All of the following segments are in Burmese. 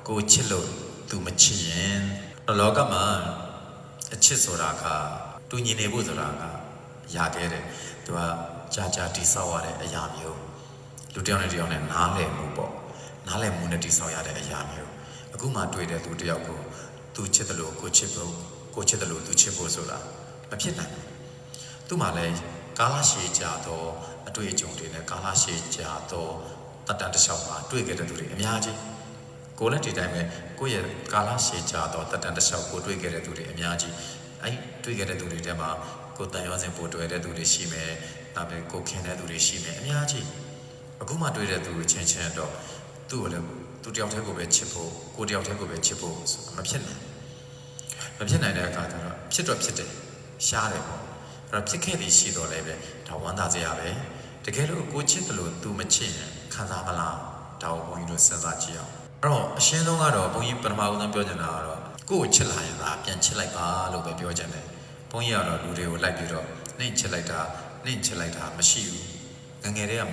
ကိုချစ်လို့သူမချစ်ရင်လောကမှာအချစ်ဆိုတာကတူညီနေဖို့ဆိုတာကရခဲ့တယ်သူကကြာတိဆောက်ရတဲ့အရာမျိုးလူတစ်ယောက်နဲ့တစ်ယောက်နဲ့နားလည်မှုပေါ့နားလည်မှုနဲ့တိဆောက်ရတဲ့အရာမျိုးအခုမှတွေ့တဲ့သူတစ်ယောက်ကိုသူချစ်တယ်လို့ကိုချစ်ဖို့ကိုချစ်တယ်လို့သူချစ်ဖို့ဆိုတာမဖြစ်နိုင်ဘူးသူမှလည်းကာလရှည်ကြာတော့အတွေ့အကြုံတွေနဲ့ကာလရှည်ကြာတော့တတ်တတစ်လျှောက်မှာတွေ့ခဲ့တဲ့သူတွေအများကြီးကိုလည်းဒီတိုင်းပဲကိုယ့်ရဲ့ကာလရှည်ကြာတော့တတ်တတစ်လျှောက်ကိုတွေ့ခဲ့တဲ့သူတွေအများကြီးအဲ့တွေ့ခဲ့တဲ့သူတွေထဲမှာကိုတန်ရောစင်ပို့တွေ့တဲ့သူတွေရှိမယ်ဒါပေမဲ့ကိုခင်တဲ့သူတွေရှိမယ်အများကြီးအခုမှတွေ့တဲ့သူချင်းချင်းတော့သူ့ကိုလည်းသူတယောက်တည်းကိုပဲချစ်ဖို့ကိုတယောက်တည်းကိုပဲချစ်ဖို့မဖြစ်နိုင်တဲ့အခါကျတော့ဖြစ်တော့ဖြစ်တယ်ရှားတယ်ပေါ့အဲ့တော့ဖြစ်ခဲ့ပြီးရှိတော့လည်းပဲဒါဝမ်းသာစရာပဲတကယ်လို့ကိုချစ်တယ်လို့သူမချစ်ရင်ခံစားမလားဒါကိုဘုန်းကြီးတို့စဉ်းစားကြည့်အောင်အဲ့တော့အရှင်းဆုံးကတော့ဘုန်းကြီးပထမဦးဆုံးပြောချင်တာကတော့ကိုယ်ချစ်လာရင်သာပြန်ချစ်လိုက်ပါလို့ပဲပြောချင်တယ်ဘုန်းကြီးကတော့လူတွေကိုလိုက်ပြီးတော့နှိမ့်ချစ်လိုက်တာမရှိဘူးငယ်တည်းက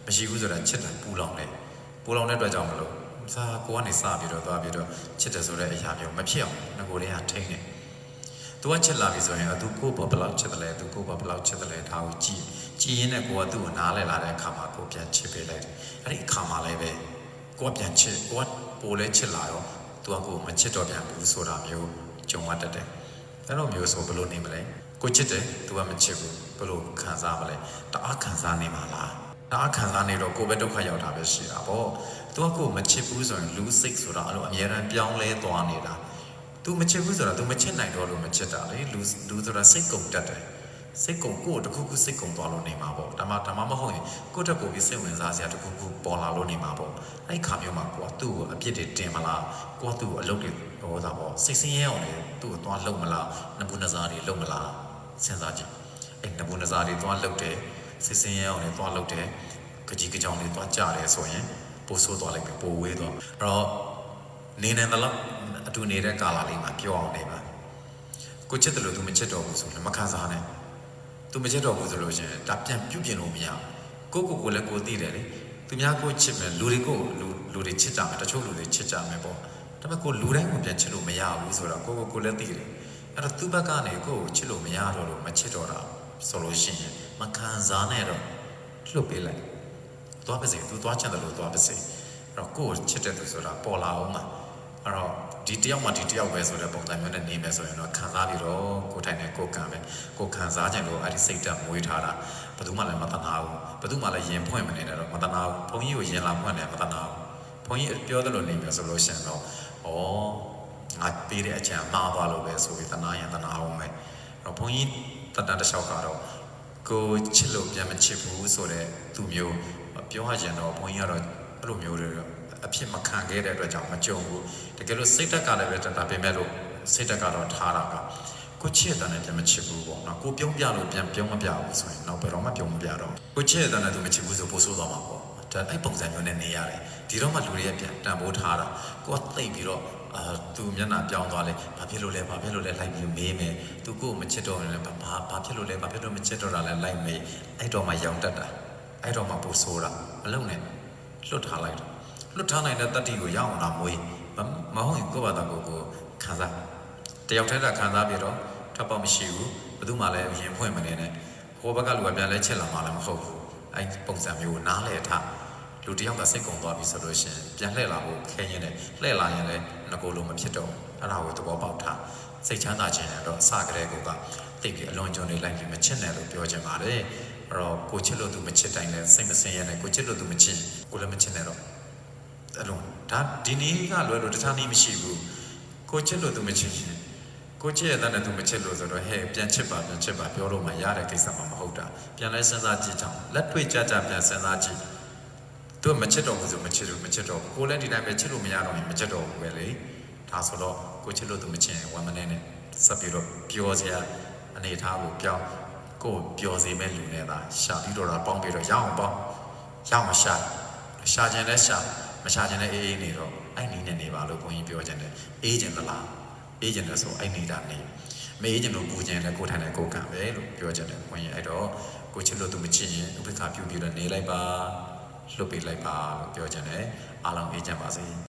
မရှိဘူးဆိုတာချစ်တာပူလောင်တဲ့အတွက်ကြောင့်မလို့စားကိုကနေစပြီးတော့သွားပြီးတော့ချစ်တယ်ဆိုတဲ့အရာမျိုးမဖြစ်အောင်ငကိုလေးကထိန်းတယ်သူကချစ်လာပြီဆိုရင်သူကိုဘယ်လောက်ချစ်တယ်လဲသူကိုဘယ်လောက်ချစ်တယ်လဲဒါကိုကြည့်ရင်းနဲ့ကိုကသူ့ကိုနားလဲလာတဲ့အခါမှာကိုပြန်ချစ်ပေးလိုက်တယ်အဲ့ဒီအခါမှာလည်းပဲကိုကပြန်ချစ်ကိုကပိုလဲချစ်လာတော့သူကကိုမချစ်တော့ပြန်ဘူးဆိုတာမျိုးကြုံရတတ်တယ်အဲ့လိုမျိုးဆိုဘယ်လိုနေမလဲကိုချစ်တယ်သူကမချစ်ဘူးဘယ်လိုခံစားမလဲတအားခံစားနေမှာလားတအားခံစားနေတော့ကိုပဲဒုက္ခရောက်တာပဲရှိတာပေါ့သူကကိုမချစ်ဘူးဆိုရင်လူစိတ်ဆိုတာအဲ့လိုအများရန်ပြောင်းလဲသွားနေတာသူမချစ်ဘူးဆိုတာသူမချစ်နိုင်တော့လို့မချစ်တာလေလူဆိုတာစိတ်ကုန်တတ်တယ်စိတ်ကုန်ကိုတခုခုစိတ်ကုန်သွားလို့နေမှာပေါ့ဒါမှမဟုတ်ရင်ကိုတက်ပို့ပြီးစိတ်ဝင်စားစရာတခုခုပေါ်လာလို့နေမှာပေါ့အဲ့ခါမျိုးမှာကိုကသူ့ကိုအပြစ်တွေတင်မလားကိုကသူ့ကိုအလုပ်တွေဟောတာပေါ့စိတ်ဆင်းရဲအောင်လေသူ့ကိုသွားလုပ်မလားနဘူးနဇာတွေလုပ်မလားစဉ်းစားကြည့်အဲ့နဘူးနဇာတွေသွားလုပ်တယ်စိတ်ဆင်းရဲအောင်လေသွားလုပ်တယ်ကြည်ကြောင်တွေသွားကြတယ်ဆိုရင်ပို့ဆိုးသွားလိုက်ပြီပို့ဝေးသွားအဲ့တော့နေနေတော့အတူနေတဲ့ကာလလေးမှာပြောအောင်နေပါကိုချစ်တယ်လို့သူမချစ်တော့ဘူးဆိုလည်းမခံစားနဲ့သူမချစ်တော့ဘူးဆိုလို့ရှိရင်ဒါပြန်ပြုပြင်လို့မရကိုလည်းကိုသိတယ်လေသူများကိုချစ်မယ်လူတွေချစ်ကြမယ်တချို့လူတွေချစ်ကြမယ်ပေါ့ဒါပေမဲ့ကိုလူတိုင်းကိုပြန်ချစ်လို့မရဘူးဆိုတော့ကိုလည်းသိတယ်အဲ့တော့သူ့ဘက်ကနေကိုချစ်လို့မရတော့လို့မချစ်တော့တာဆိုလို့ရှိရင်မခံစားနဲ့တော့လွတ်ပေးလိုက်သွားပါစေသူသွားချင်တယ်လို့သွားပါစေအဲ့တော့ကိုချစ်တဲ့သူဆိုတာပေါ်လာအောင်မှာအဲ့တော့ဒီတယောက်မှဒီတယောက်ပဲဆိုတဲ့ပုံစံမျိုးနဲ့နေမယ်ဆိုရင်တော့ခံစားပြီးတော့ကိုထိုင်နေကိုကံပဲကိုခံစားခြင်းလို့အဲ့ဒီစိတ်ဓာတ်မွေးထားတာဘယ်သူမှလည်းမတနာဘူးဘယ်သူမှလည်းရင်ဖွင့်မနေနဲ့တော့မတနာဘူးဘုန်းကြီးကိုရင်လာဖွင့်တယ်မတနာဘူးဘုန်းကြီးပြောသလိုနေမယ်ဆိုလို့ရှိရင်တော့ငါပေးတဲ့အချမ်းမှားသွားလို့ပဲဆိုပြီးတနာရင်တနာအောင်ပဲအဲ့တော့ဘုန်းကြီးတတတစ်လျှောက်ကတော့ကိုချစ်လို့ပြန်မချစ်ဘူးဆိုတဲ့သူမျိုးပြောရရင်တော့ဘုန်းကြီးကတော့အဲ့လိုမျိုးတွေအဖြစ်မခံခဲ့တဲ့အတွက်ကြောင့်မကြုံဘူးတကယ်လို့စိတ်တက်ကလည်းပဲတတာပြင်မဲ့လို့စိတ်တက်ကတော့ထားတာကကိုချစ်တဲ့နဲ့ပြန်မချစ်ဘူးပေါ့နော်ကိုပြုံးပြလို့ပြန်ပြုံးမပြဘူးဆိုရင်တော့ဘယ်တော့မှပြုံးမပြတော့ကိုချစ်တဲ့နဲ့သူမချစ်ဘူးဆိုပို့ဆိုးသွားမှာပေါ့ဒါအဲ့ပုံစံမျိုးနဲ့နေရတယ်ဒီတော့မှလူတွေပြန်တန်ဖိုးထားတာကိုကသိပြီးတော့သူမျက်နှာပြောင်းသွားလဲဘာဖြစ်လို့လဲလိုက်ပြီးမေးမယ်သူကိုမချစ်တော့ရင်ဘာဖြစ်လို့မချစ်တော့တာလဲလိုက်မေးအဲ့တော့မှရောင်တက်တာအဲ့တော့မှပို့ဆိုးတာမလုံနဲ့လွတ်ထားလိုက်တော့လွတ်ထားနိုင်တဲ့တတိကိုရအောင်လာမွေးမဟုတ်ရင်ကိုယ့်ဘာသာကိုခံစားတယောက်တည်းကခံစားပြီးတော့ထပ်ပေါက်မရှိဘူးဘယ်သူမှလည်းရင်ဖွင့်မနေနဲ့ဟိုဘက်ကလူကပြန်လဲချက်လာမှလည်းမဟုတ်ဘူးအဲ့ပုံစံမျိုးကိုနားလဲထားလူတယောက်ကစိတ်ကုန်သွားပြီဆိုလို့ရှိရင်ပြန်လှည့်လာဖို့ခဲရင်းနဲ့လှည့်လာရင်လည်းငကိုလိုမဖြစ်တော့အဲ့ဒါကိုသဘောပေါက်ထားစိတ်ချမ်းသာခြင်းနဲ့တော့အစကတည်းကတိတ်ပြီးအလွန်ကျွံနေလိုက်ပြီးမချစ်နဲ့လို့ပြောချင်ပါတယ်အဲ့တော့ကိုချစ်လို့သူမချစ်တိုင်းလည်းစိတ်မစင်ရနဲ့ကိုချစ်လို့သူမချစ်ကိုလည်းမချစ်နဲ့တော့အဲ့လိုဒါဒီနည်းကလွယ်လို့တခြားနည်းမရှိဘူးကိုချစ်လို့သူမချစ်ရင်ကိုချစ်ရတဲ့သူမချစ်လို့ဆိုတော့ဟဲ့ပြန်ချစ်ပါပြောလို့မှရတဲ့ကိစ္စမှမဟုတ်တာပြန်လဲစဉ်းစားကြည့်ကြအောင်လက်တွေ့ကြပြန်စဉ်းစားကြည့်သူမချစ်တော့ဘူးဆိုမချစ်တော့ကိုလည်းဒီတိုင်းပဲချစ်လို့မရတော့ရင်မချစ်တော့ဘူးပဲလေဒါဆိုတော့ကိုချစ်လို့သူမချစ်ရင်ဝမ်းမနေနဲ့ဆက်ပြီးတော့ပြောစရာအနေထားကိုပြောင်းကိုပြောစေမဲ့လူနဲ့သာရှာပြီးတော့ပေါင်းပြီးတော့ရအောင်ရှာခြင်းလဲရှာမရှာခြင်းနဲ့အေးနေတော့အဲ့နည်းနဲ့နေပါလို့ဘုန်းကြီးပြောခြင်းနဲ့အေးခြင်းသလားအေးခြင်းလဲဆိုအဲ့နေတာနေမအေးခြင်းလို့ပူခြင်းလဲကိုထိုင်နေကိုကံပဲလို့ပြောခြင်းနဲ့ဘုန်းကြီးအဲ့တော့ကိုချစ်လို့သူမချစ်ရင်ဥပက္ခပြုပြီးတော့နေလိုက်ပါလွတ်ပေးလိုက်ပါလို့ပြောခြင်းနဲ့အားလုံးအေးချမ်းပါစေ